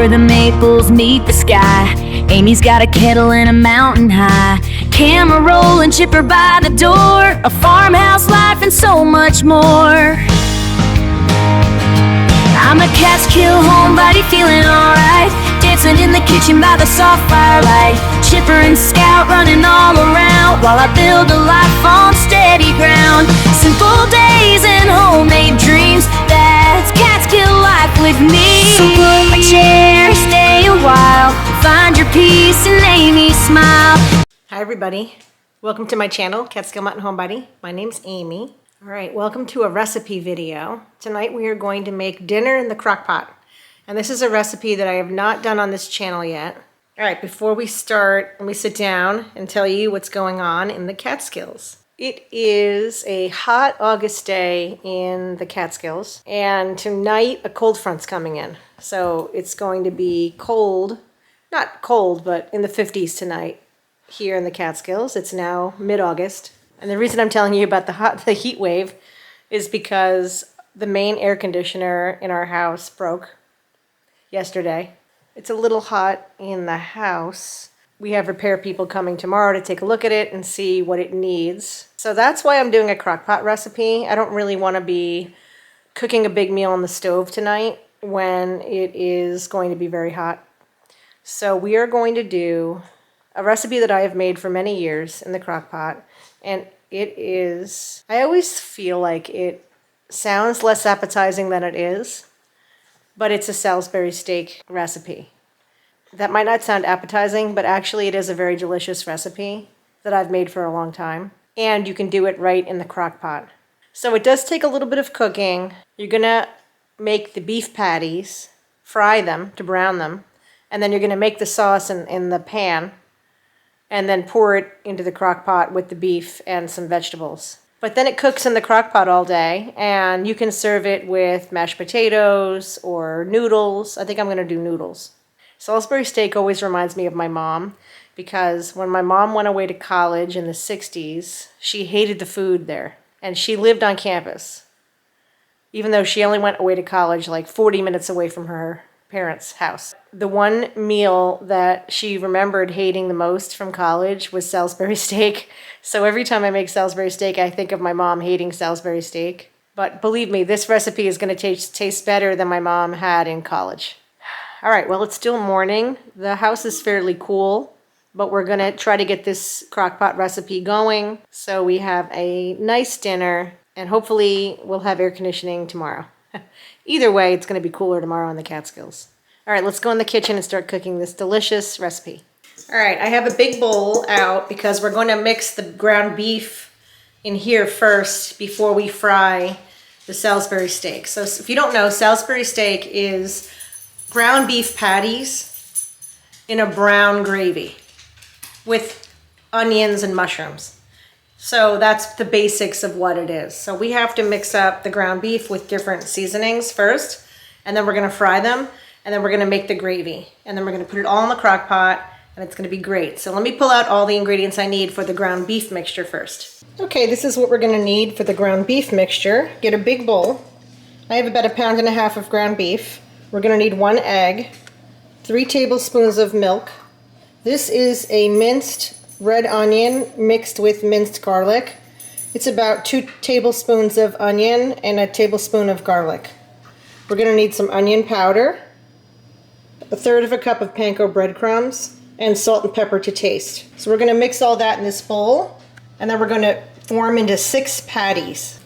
where the maples meet the sky. Amy's got a kettle in a mountain high, camera rolling, chipper by the door, a farmhouse life and so much more. I'm a Catskill homebody feeling alright, dancing in the kitchen by the soft firelight, chipper and scout running all around while I build a life on steady ground. Simple days and homemade dreams, that's Catskill life with me. So pull up a chair, stay a while, find your peace and Amy smile. Hi everybody, welcome to my channel, Catskill Mountain Homebody. My name's Amy. Alright, welcome to a recipe video. Tonight we are going to make dinner in the crock pot. And this is a recipe that I have not done on this channel yet. Alright, before we start, let me sit down and tell you what's going on in the Catskills. It is a hot August day in the Catskills, and tonight a cold front's coming in. So it's going to be cold, not cold, but in the 50s tonight here in the Catskills. It's now mid-August. And the reason I'm telling you about the heat wave is because the main air conditioner in our house broke yesterday. It's a little hot in the house. We have repair people coming tomorrow to take a look at it and see what it needs. So that's why I'm doing a crock pot recipe. I don't really want to be cooking a big meal on the stove tonight when it is going to be very hot. So we are going to do a recipe that I have made for many years in the crock pot. And it is, I always feel like it sounds less appetizing than it is, but it's a Salisbury steak recipe. That might not sound appetizing, but actually it is a very delicious recipe that I've made for a long time. And you can do it right in the crock pot. So it does take a little bit of cooking. You're gonna make the beef patties, fry them to brown them, and then you're gonna make the sauce in the pan, and then pour it into the crock pot with the beef and some vegetables. But then it cooks in the crock pot all day, and you can serve it with mashed potatoes or noodles. I think I'm gonna do noodles. Salisbury steak always reminds me of my mom, because when my mom went away to college in the 60s, she hated the food there, and she lived on campus, even though she only went away to college like 40 minutes away from her parents' house. The one meal that she remembered hating the most from college was Salisbury steak. So every time I make Salisbury steak, I think of my mom hating Salisbury steak. But believe me, this recipe is going to taste better than my mom had in college. All right, well, it's still morning. The house is fairly cool, but we're going to try to get this crock pot recipe going so we have a nice dinner, and hopefully we'll have air conditioning tomorrow. Either way, it's going to be cooler tomorrow in the Catskills. All right, let's go in the kitchen and start cooking this delicious recipe. All right, I have a big bowl out because we're going to mix the ground beef in here first before we fry the Salisbury steak. So if you don't know, Salisbury steak is ground beef patties in a brown gravy with onions and mushrooms. So that's the basics of what it is. So we have to mix up the ground beef with different seasonings first, and then we're gonna fry them, and then we're gonna make the gravy. And then we're gonna put it all in the crock pot, and it's gonna be great. So let me pull out all the ingredients I need for the ground beef mixture first. Okay, this is what we're gonna need for the ground beef mixture. Get a big bowl. I have about 1.5 pounds of ground beef. We're gonna need 1 egg, 3 tablespoons of milk. This is a minced red onion mixed with minced garlic. It's about 2 tablespoons of onion and a tablespoon of garlic. We're going to need some onion powder, 1/3 cup of Panko breadcrumbs, and salt and pepper to taste. So we're going to mix all that in this bowl, and then we're going to form into 6 patties.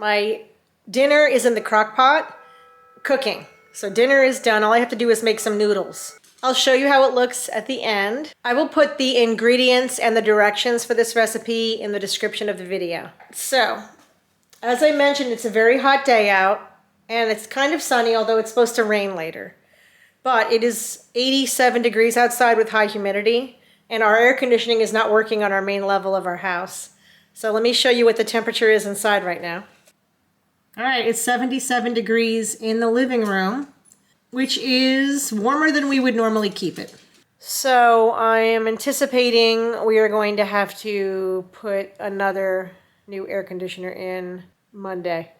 My dinner is in the crock pot cooking. So dinner is done. All I have to do is make some noodles. I'll show you how it looks at the end. I will put the ingredients and the directions for this recipe in the description of the video. So, as I mentioned, it's a very hot day out, and it's kind of sunny, although it's supposed to rain later. But it is 87 degrees outside with high humidity, and our air conditioning is not working on our main level of our house. So let me show you what the temperature is inside right now. All right, it's 77 degrees in the living room, which is warmer than we would normally keep it. So I am anticipating we are going to have to put another new air conditioner in Monday.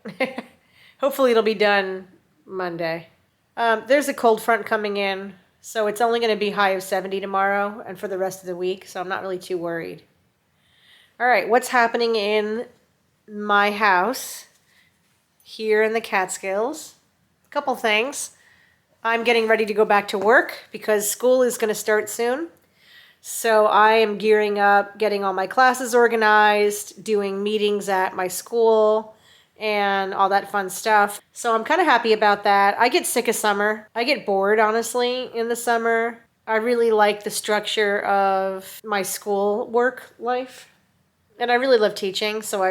Hopefully it'll be done Monday. There's a cold front coming in, so it's only going to be high of 70 tomorrow and for the rest of the week, so I'm not really too worried. All right, what's happening in my house here in the Catskills? A couple things. I'm getting ready to go back to work because school is going to start soon. So I am gearing up, getting all my classes organized, doing meetings at my school, and all that fun stuff. So I'm kind of happy about that. I get sick of summer. I get bored, honestly, in the summer. I really like the structure of my school work life. And I really love teaching, so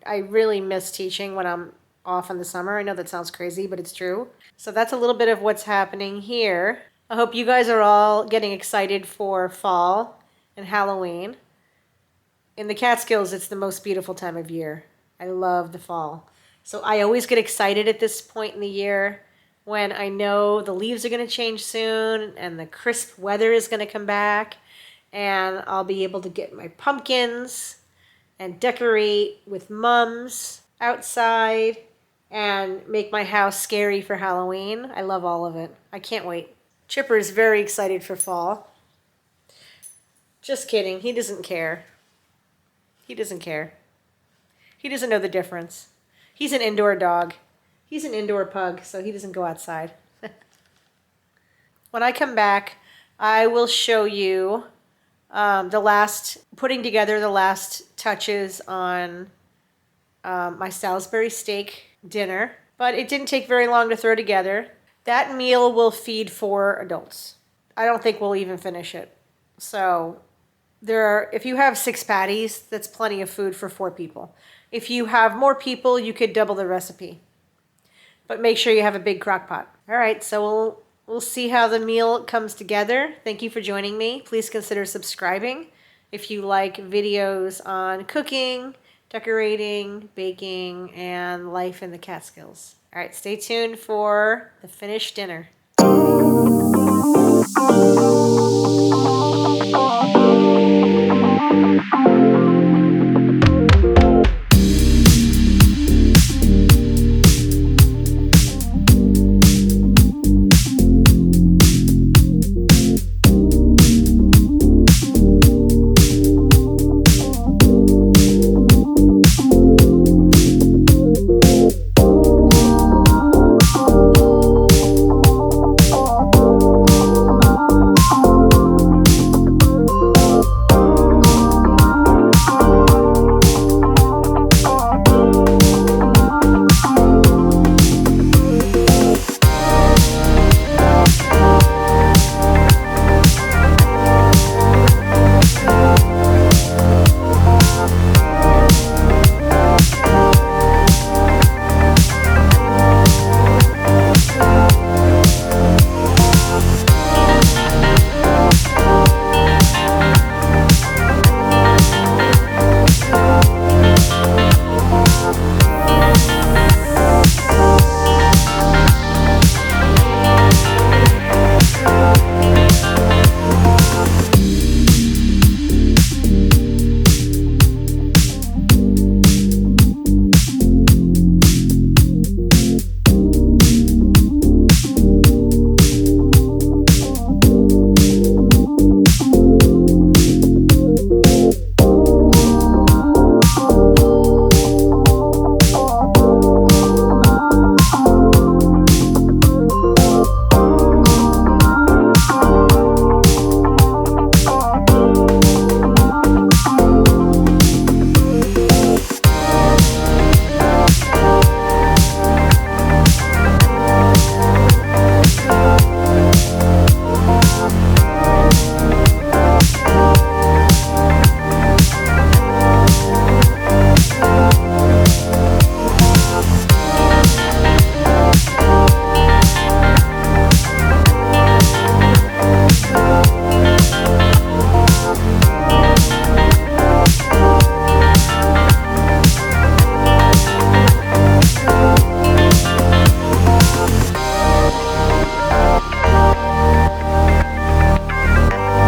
I really miss teaching when I'm off in the summer. I know that sounds crazy, but it's true. So that's a little bit of what's happening here. I hope you guys are all getting excited for fall and Halloween. In the Catskills, it's the most beautiful time of year. I love the fall. So I always get excited at this point in the year when I know the leaves are going to change soon and the crisp weather is going to come back, and I'll be able to get my pumpkins and decorate with mums outside and make my house scary for Halloween. I love all of it. I can't wait. Chipper is very excited for fall. Just kidding. He doesn't care. He doesn't care. He doesn't know the difference. He's an indoor dog. He's an indoor pug, so he doesn't go outside. When I come back, I will show you putting together the last touches on my Salisbury Steak dinner, but it didn't take very long to throw together. That meal will feed 4 adults. I don't think we'll even finish it. So if you have 6 patties, that's plenty of food for 4 people. If you have more people, you could double the recipe. But make sure you have a big crock pot. All right, so we'll see how the meal comes together. Thank you for joining me. Please consider subscribing if you like videos on cooking, decorating, baking, and life in the Catskills. All right, stay tuned for the finished dinner.